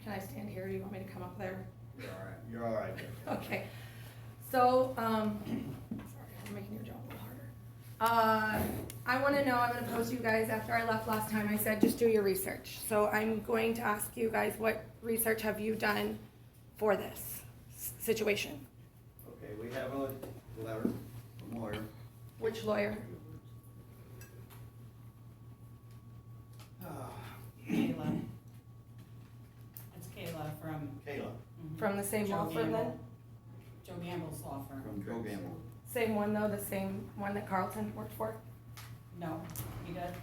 Can I stand here, or do you want me to come up there? You're all right. Okay, so, sorry, I'm making your job a little harder. I wanna know, I'm gonna pose to you guys, after I left last time, I said, just do your research. So I'm going to ask you guys, what research have you done for this situation? Okay, we have a letter from a lawyer. Which lawyer? Kayla. It's Kayla from. Kayla, From the same law Joe firm then? Gamble. Joe Gamble's law firm. from Joe Gamble. Same one though, the same one that Carlton worked for? No, he does.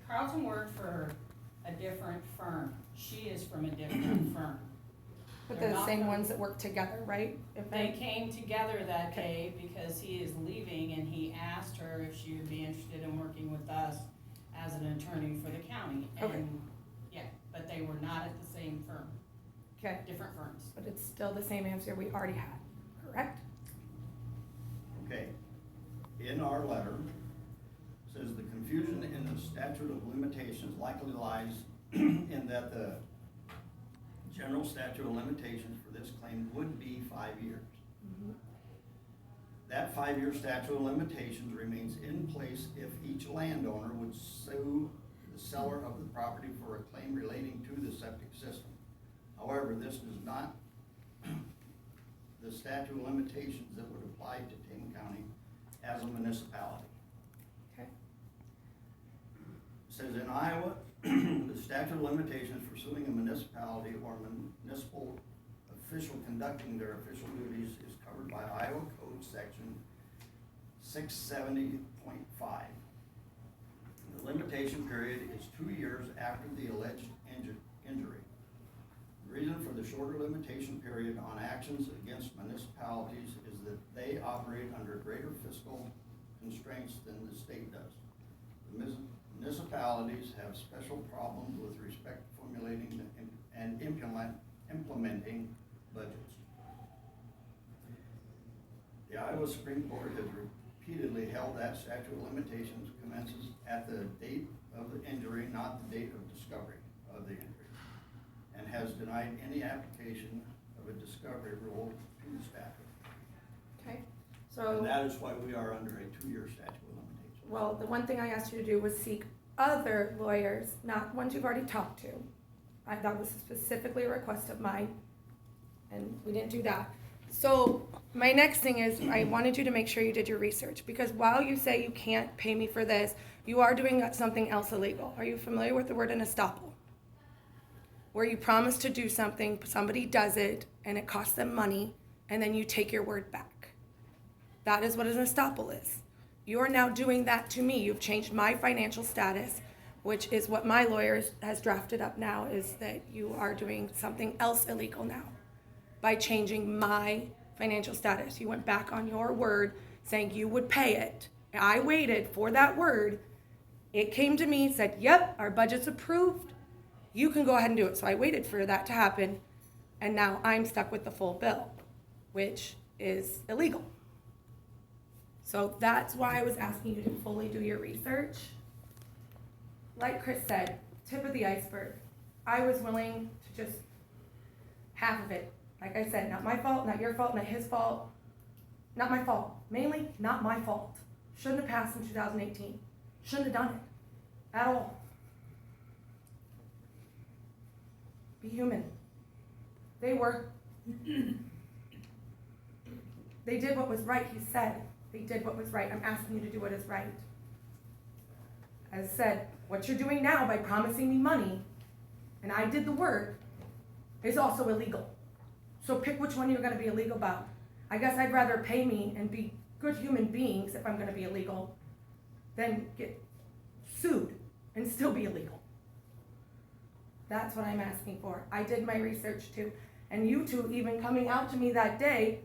Carlton worked for a different firm. She is from a different firm. But They're they're the not same from- ones that work together, right? If They came together that day because he is leaving and he asked her if she would be interested in working with us as an attorney for the county. Okay. And, yeah, but they were not at the same firm, Okay, different firms. but it's still the same answer we already had, correct? Okay, in our letter, it says the confusion in the statute of limitations likely lies in that the general statute of limitations for this claim would be 5 years. That 5-year statute of limitations remains in place if each landowner would sue the seller of the property for a claim relating to the septic system. However, this is not the statute of limitations that would apply to Tama County as a municipality. Okay. It says in Iowa, the statute of limitations for suing a municipality or municipal official conducting their official duties is covered by Iowa Code Section 670.5. The limitation period is 2 years after the alleged injury. The reason for the shorter limitation period on actions against municipalities is that they operate under greater fiscal constraints than the state does. The municipalities have special problems with respect to formulating and implementing budgets. The Iowa Supreme Court has repeatedly held that statute of limitations commences at the date of the injury, not the date of discovery of the injury, and has denied any application of a discovery rule to the statute. Okay, so. And that is why we are under a 2-year statute of limitations. Well, the one thing I asked you to do was seek other lawyers, not ones you've already talked to. That was specifically a request of mine, and we didn't do that. So my next thing is I wanted you to make sure you did your research, because while you say you can't pay me for this, you are doing something else illegal. Are you familiar with the word an estoppel? Where you promise to do something, somebody does it, and it costs them money, and then you take your word back. That is what an estoppel is. You're now doing that to me. You've changed my financial status, which is what my lawyer has drafted up now, is that you are doing something else illegal now by changing my financial status. You went back on your word saying you would pay it. I waited for that word. It came to me, said, yep, our budget's approved. You can go ahead and do it. So I waited for that to happen, and now I'm stuck with the full bill, which is illegal. So that's why I was asking you to fully do your research. Like Chris said, tip of the iceberg. I was willing to just half of it. Like I said, not my fault, not your fault, not his fault. Not my fault. Mainly, not my fault. Shouldn't have passed in 2018. Shouldn't have done it at all. Be human. They were. They did what was right, he said. They did what was right. I'm asking you to do what is right. As I said, what you're doing now by promising me money, and I did the work, is also illegal. So pick which one you're going to be illegal about. I guess I'd rather pay me and be good human beings if I'm going to be illegal than get sued and still be illegal. That's what I'm asking for. I did my research too. And you two even coming out to me that day,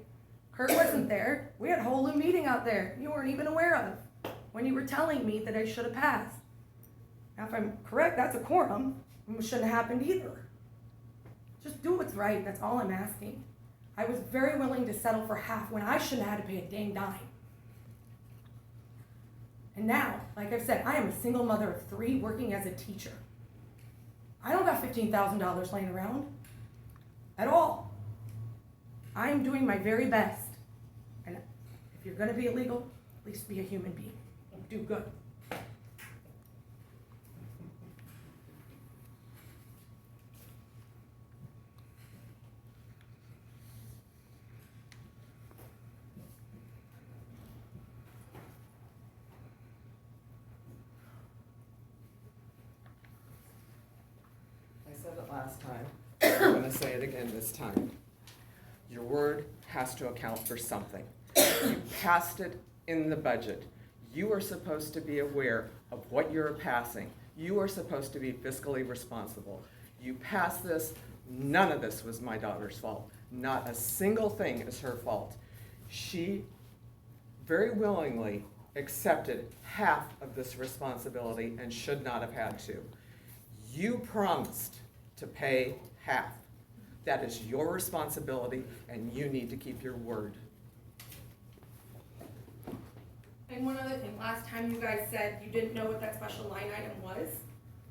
Kurt wasn't there. We had a whole meeting out there you weren't even aware of when you were telling me that I should have passed. Now if I'm correct, that's a quorum. It shouldn't have happened either. Just do what's right, that's all I'm asking. I was very willing to settle for half when I shouldn't have had to pay a dang dime. And now, like I've said, I am a single mother of 3 working as a teacher. I don't got $15,000 laying around at all. I'm doing my very best. And if you're gonna be illegal, at least be a human being. Do good. I said it last time, I'm gonna say it again this time. Your word has to account for something. You passed it in the budget. You are supposed to be aware of what you're passing. You are supposed to be fiscally responsible. You passed this, none of this was my daughter's fault. Not a single thing is her fault. She very willingly accepted half of this responsibility and should not have had to. You promised to pay half. That is your responsibility, and you need to keep your word. And one other thing, last time you guys said you didn't know what that special line item was.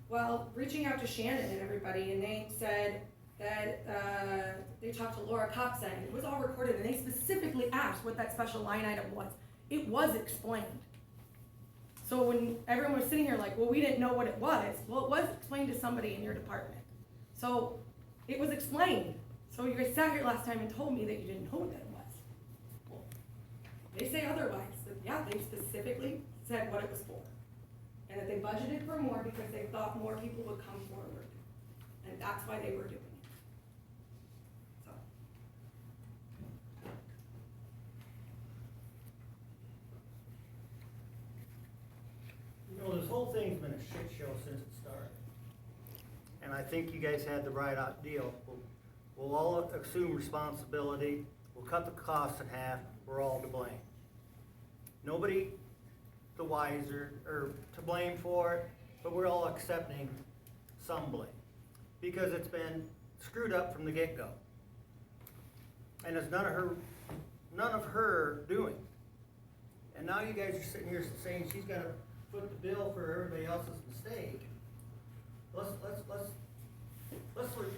Well, reaching out to Shannon and everybody, and they said that they talked to Laura Copson, and it was all recorded, and they specifically asked what that special line item was. It was explained. So when everyone was sitting here like, well, we didn't know what it was, well, it was explained to somebody in your department. So it was explained. So you guys sat here last time and told me that you didn't know what that was. Well, they say otherwise. That, yeah, they specifically said what it was for. And that they budgeted for more because they thought more people would come forward. And that's why they were doing it. So. You know, this whole thing's been a shit show since it started. And I think you guys had the right deal. We'll all assume responsibility, we'll cut the costs in half, we're all to blame. Nobody the wiser, or to blame for it, but we're all accepting some blame. Because it's been screwed up from the get-go. And it's none of her doing. And now you guys are sitting here saying she's gotta foot the bill for everybody else's mistake. Let's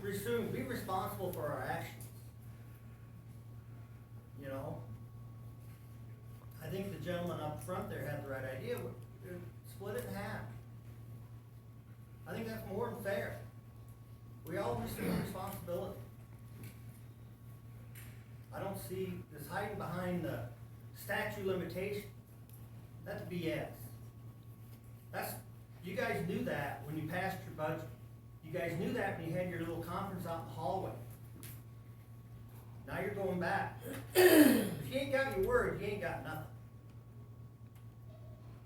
resume, be responsible for our actions. You know? I think the gentleman up front there had the right idea. Split it in half. I think that's more than fair. We all assume responsibility. I don't see this hiding behind the statute limitation. That's BS. You guys knew that when you passed your budget. You guys knew that when you had your little conference out in the hallway. Now you're going back. If you ain't got your word, you ain't got nothing.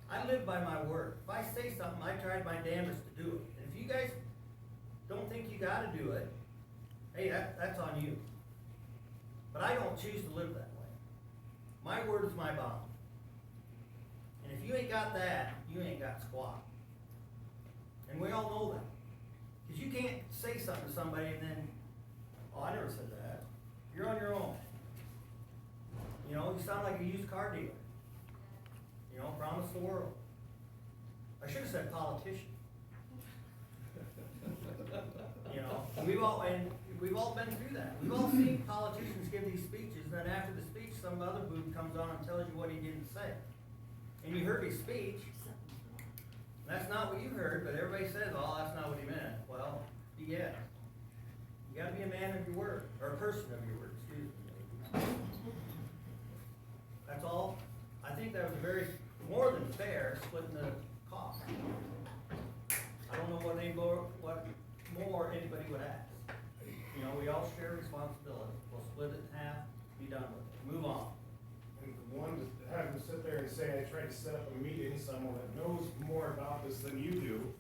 I live by my word. If I say something, I tried my damnedest to do it. And if you guys don't think you gotta do it, hey, that's on you. But I don't choose to live that way. My word is my bond. And if you ain't got that, you ain't got squat. And we all know that. Because you can't say something to somebody and then, oh, I never said that. You're on your own. You know, you sound like a used car dealer. You know, promise the world. I should have said politician. You know, and we've all been through that. We've all seen politicians give these speeches, and then after the speech, some other boob comes on and tells you what he didn't say. And you heard his speech. That's not what you heard, but everybody says, oh, that's not what he meant. Well, yeah. You gotta be a man of your word, or a person of your word, excuse me. That's all. I think that was more than fair, splitting the cost. I don't know what more anybody would ask. You know, we all share responsibility. We'll split it in half, be done with it, move on. And the one to have them sit there and say, I tried to set up a meeting, someone that knows more about this than you do,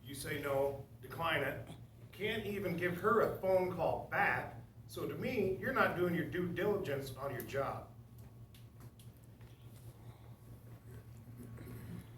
you say no, decline it, can't even give her a phone call back. So to me, you're not doing your due diligence on your job.